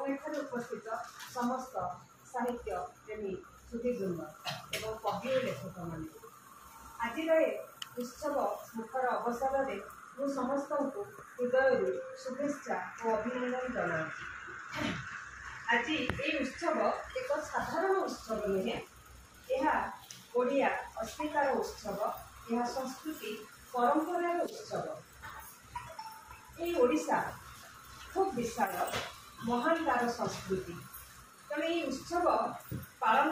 एठार उपस्थित समस्त साहित्य प्रेमी सुधीवृंद एवं कवि और लेखक मान आज उत्सव मुखर अवसर में मु समस्त को हृदय शुभेच्छा और अभिनंदन जना। आज ये उत्सव एक साधारण उत्सव नुहे, यह ओडिया अस्मितार उत्सव, यह संस्कृति परंपरार उत्सव। ये ओडिशा खूब विशाल महान तार संस्कृति, तेणु ये उत्सव पालन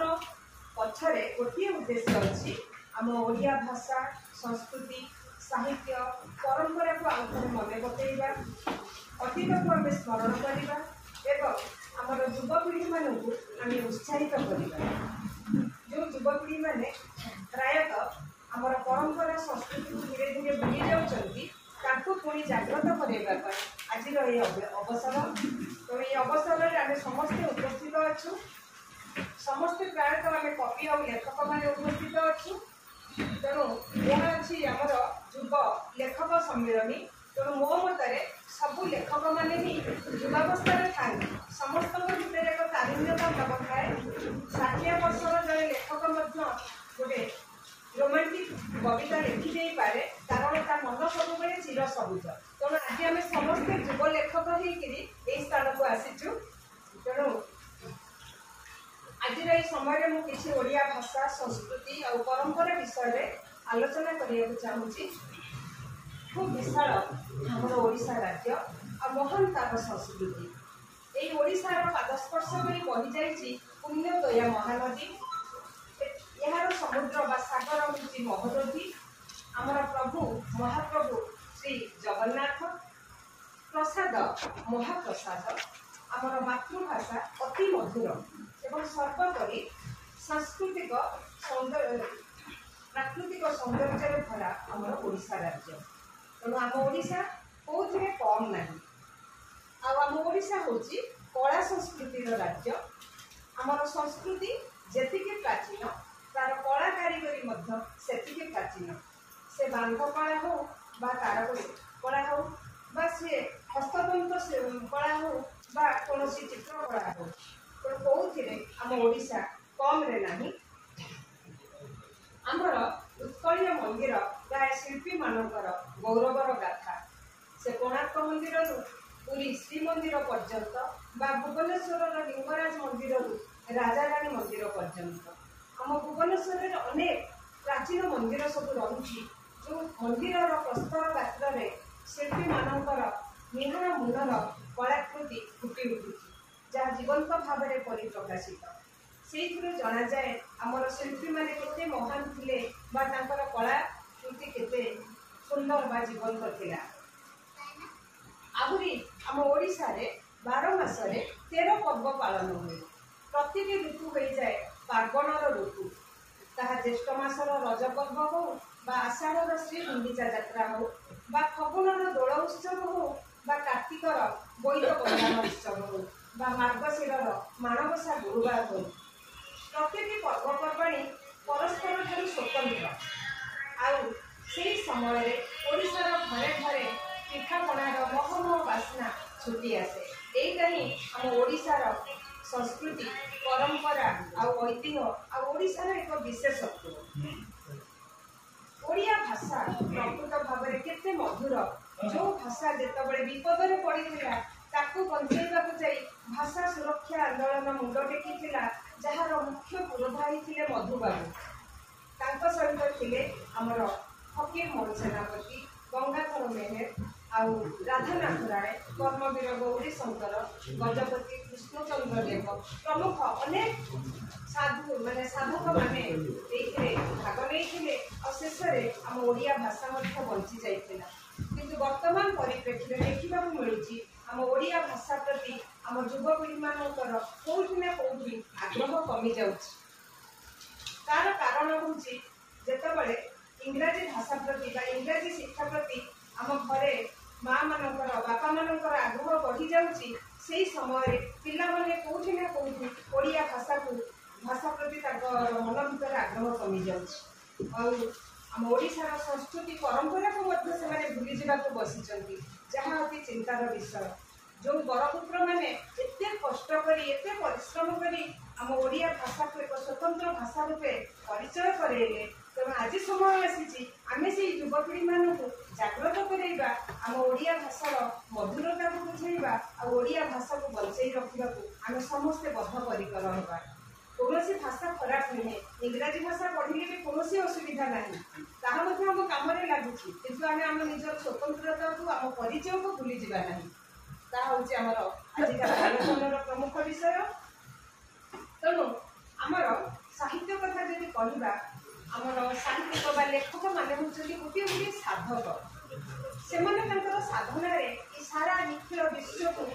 पछरे गोटे उद्देश्य अच्छी आम ओडिया भाषा संस्कृति साहित्य परंपरा को आउथरे मन पकईवा, अतीत को आम स्मरण करवा एवं आमर युवपीढ़ी मानू आम उत्साहित करवा। जो युवपीढ़ी मैंने प्रायतः आमर परंपरा संस्कृति को धीरे धीरे भूली जाऊँगी पुणी जागृत करने आज अवसर। तो ये अवसर में आम समस्ते उपस्थित अच्छु, समस्ते प्रायतः आम कवि और लेखक मैंने उपस्थित अच्छु। तेणु यह अच्छी आमर युव लेखक सम्मिलनी। तेणु मो मत सबू लेखक मैंने ही युवावस्था था, समस्त भितर एक तारुण्यता भाव थाए। 60 वर्षर जड़े लेखक गोटे रोमांटिक कविता लिखिदे पारे, कारण ता मन सब चिर सबुज। तेणु आज आम समस्ते युव लेखक होकर स्थान को आसीचु। तेणु आज समय में किसी ओडिया भाषा संस्कृति और परंपरा विषय में आलोचना करने चाहूँगी। खूब विशाल आमर ओडिशा राज्य और महान तार संस्कृति, यही ओडिशार पादस्पर्श में बही जाइए पुण्यदया महानदी। यार समुद्र बा सागर हूँ महोदधि। आमर प्रभु महाप्रभु श्री जगन्नाथ प्रसाद महाप्रसाद। आमर मातृभाषा अति मधुर एवं सर्वोपरि सांस्कृतिक प्राकृतिक सौंदर्य भरा आमर ओडिशा राज्य। तेणु आम ओडिशा कौन कम ना। आम ओडिशा हूँ कला संस्कृतिर राज्य। आमर संस्कृति जी प्राचीन, तार कला कारीगरी से प्राचीन। से बांध कला हो बा तारकसी कला हो बा सी हस्ततंत्र कला हो बा कौन चित्रकला हो, तो कौन आम ओडिशा कम रे नहीं। आमर उत्कलीय मंदिर प्राय शिल्पी मानकर गौरवर गाथा। से कोणार्क मंदिर पुरी श्रीमंदिर पर्यंत बा भुवनेश्वर लिंगराज मंदिर राजाराणी मंदिर पर्यंत आम भुवनेश्वर अनेक प्राचीन मंदिर सब रही। जो मंदिर प्रस्तर गात्र में शिल्पी मानकर निहार मुनर कलाकृति फुटी उठुची, जहाँ जीवंत भाव में परिप्रकाशित। से जना जाए आमर शिल्पी मैंने केते महान थिले बा तांकर कलाकृति केते सुंदर बा जीवंत थिला। आहुरी आम ओडिशा रे 12 मासरे 13 पर्व पालन हुए। प्रति ऋतु हो जाए पार्वणर ऋतु, ताहा ज्येष्ठ मासर रज पर्व हो बा आषाढ़र श्री गुंडीचा यात्रा हो बा फगुणर दोल उत्सव हो बा कार्तिकर बोईत कल्याण उत्सव हो बा मार्गशीर माणबसा गुरुवार हो। प्रत्येक पर्वपर्वाणी परस्पर ठारू स्वतंत्र। आउ से समय ओडिशार घरे घरे पिठापणार महमह बास्ना छुटी आसे। यहीटा ही आम ओडिशार संस्कृति परंपरा आउ ऐतिह्य आ ओडिशार एक विशेषत्व। ओडिया भाषा प्रकृत भाव में केते मधुर। जो भाषा जितेबाला विपदर पड़ता ताकू बंचाइबा जाई भाषा सुरक्षा आंदोलन मुंड टेकी जार मुख्य पुरोधायी थे मधुबाबू। सहित थे आमर फकीर मोहन सेनापति, गंगाधर मेहेर आउ राधानाथ राय, कर्मवीर गौरी शंकर, गजपति कृष्णचंद्र देव प्रमुख अनेक साधु माने साधक मैंने भाग नहीं। शेष में आम ओडिया भाषा बंची जाइला। किंतु वर्तमान परिप्रेक्षी देखा मिलूँ आम ओडिया भाषा प्रति आम युवपीढ़ी मानकर कौटि ना कौटि आग्रह कमी जाउछि। तार कारण हूँ जितेबाला इंग्राजी भाषा प्रति बा इंग्राजी शिक्षा प्रति आम घरे माँ मानकर बापा मानकर आग्रह बढ़ी जाउछि, से समय पिला माने कौटि ना कौटि ओडिया भाषा को भाषा प्रति मन भीतर आग्रह कमी जाउछि। आम ओडिशार संस्कृति परंपरा को भूली जावाक बसी, जहाँ अति चिंतार विषय। जो बरपुत्र मैंने एत कष्ट परिश्रम करी आम ओडिया भाषा को एक स्वतंत्र भाषा रूपे परिचय करेले। तेणु आज समय आसी आम से युवपीढ़ी मानक जागृत करवा आम ओडिया भाषार मधुरता को बुझेगा और ओडिया भाषा को बचाई रखा आम समस्ते बद्धपरिकर होगा। कौन भाषा खराब नुहे, इंग्राजी भाषा पढ़िले भी कौन असुविधा ना आम कम लगुच कि आम निज स्वतंत्रता को आम परिचय को भूली जावा ना आमर आजिका आलोचनार प्रमुख विषय। तेणु आमर साहित्य कथा जब कहवा आमर साहित्यिक बा लेखक मैंने होती गोटे गोटे साधक से साधन सारा निखिल विश्व को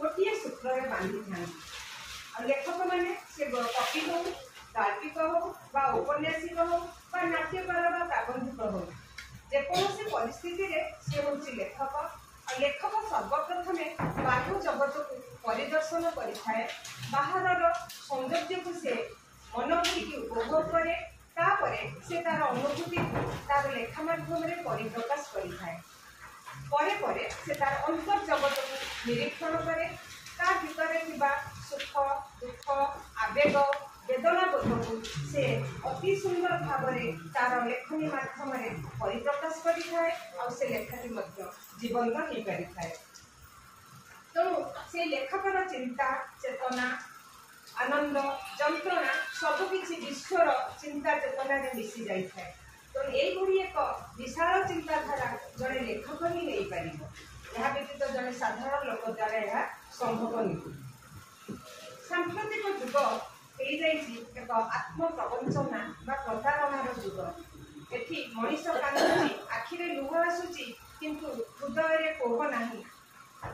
गोटे सूत्र बांधि था। लेखक मैंने से कवि हो, गाल्पिक हो, उपन्यासिक हो, नाट्यकार बा प्राबंधिक हो, जेकोसी परिस्थिति सी हूँ लेखक। और लेखक सर्वप्रथम बाह्य जगत को परिदर्शन करें, बाहर सौंदर्य को से मन भरिकी उपभोग करे, तापर से तार अनुभूति तार लेखा माध्यम परिप्रकाश करें। परे से तार अंतर जगत को निरीक्षण करे, ता भीतर सुख दुख आवेग वेदना बोध को से अति सुंदर भाव तार लेखनी माध्यम परिप्रकाश करें और से लेखाटी जीवंत हो पारि था। तेणु से लेखकर चिंता चेतना आनंद जंत्रणा सबकि विश्वर चिंता चेतना मिसी जाए। तो यही एक विशाल चिंताधारा जड़े लेखक ही नहीं पार, यह व्यतीत जड़े साधारण लोक द्वारा यह संभव नहीं। सांप्रतिक जुग हो एक आत्म प्रवंचना बा प्रतारणार जुग। एठी मनीष कांदुची आखिरे लुह आसुची किंतु हृदय रे कोह नाही।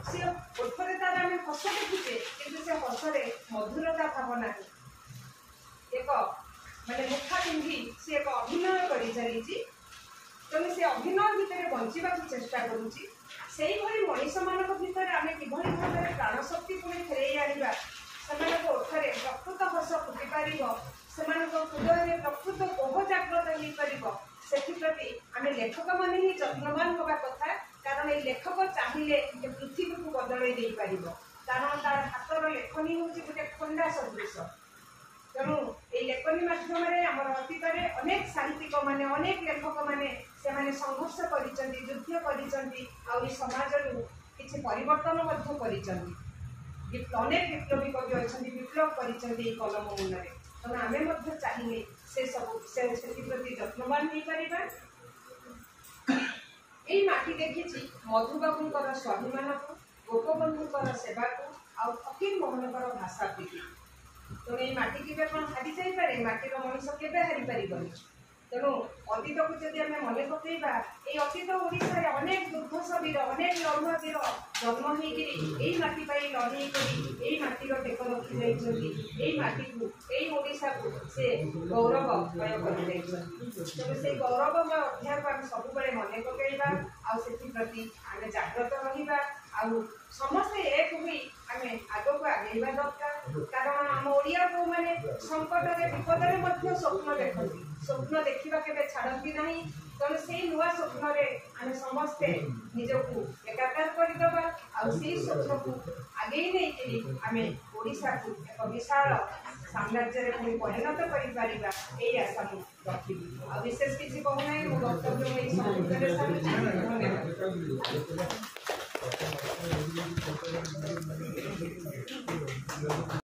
से ओठरे तार आम हस देखुचे किंतु से हसरे मधुरता भाव नाही। एक माने मुखा पिंधि से एक अभिनय करी चली, तेणु से अभिनय भितर बंचा चेष्टा करुच्ची। से मनीष मान भर आम कि भाव में प्राण शक्ति पुणी फेरई आना, से ओठरे प्रकृत हस फुटी पार, से हृदय में प्रकृत कोह जागृत हो पार। से आम लेखक मैंने ही जत्नवान होगा कथा, कारण ये लेखक चाहिए पृथ्वी को बदल दे पार, कारण तार हाथर लेखनी हूँ गोटे खंडा सदृश। तेणु ये लेखनी मध्यम आम अतीत अनेक साहित्यिक मैंने अनेक लेखक मैंने से संघर्ष कर युद्ध कर समाज किसी परिवर्तन अनेक विप्लवी कवि अच्छा विप्लव कर कलम मुन। तेणु आम चाहिए से सब से प्रति जत्नवान हो पार। यही माटी देखी मधुबाबूर स्वाभिमान को, गोपबंधुर सेवा को, आउ फकीर मोहनकर भाषा प्रीति। तेणु ये माटी के हारी जापे, माटीर मनीष के हारी पार। तेणु अतीत को जब आम मन पकड़ा, ये अतीत ओडिशा अनेक दुग्ध शरीर अनेक लड़ुआ वीर जन्म होगी माटी लड़े कर माटीर टेक रखी जाती, माटी को ओडिशा को से गौरवमय कर। तेणु से गौरवमय अध्याय को आम सब मन पकड़ा, आती आम जागृत रहा, समस्ते एक हुई आम आग को आगेवा दरकार। कारण आम ओडिया को मैंने संकट विपद स्वप्न देखती, स्वप्न देखा के छाड़ती ना। तेणु से नुआ स्वप्न आम समस्ते निजक एकाकार करदे, स्वप्न को आगे नहीं आम ओडिशा को एक विशाल साम्राज्य पुणी परिणत कर आशा मुझे रखी। विशेष किसी कहूना मो वक्तव्य धन्यवाद।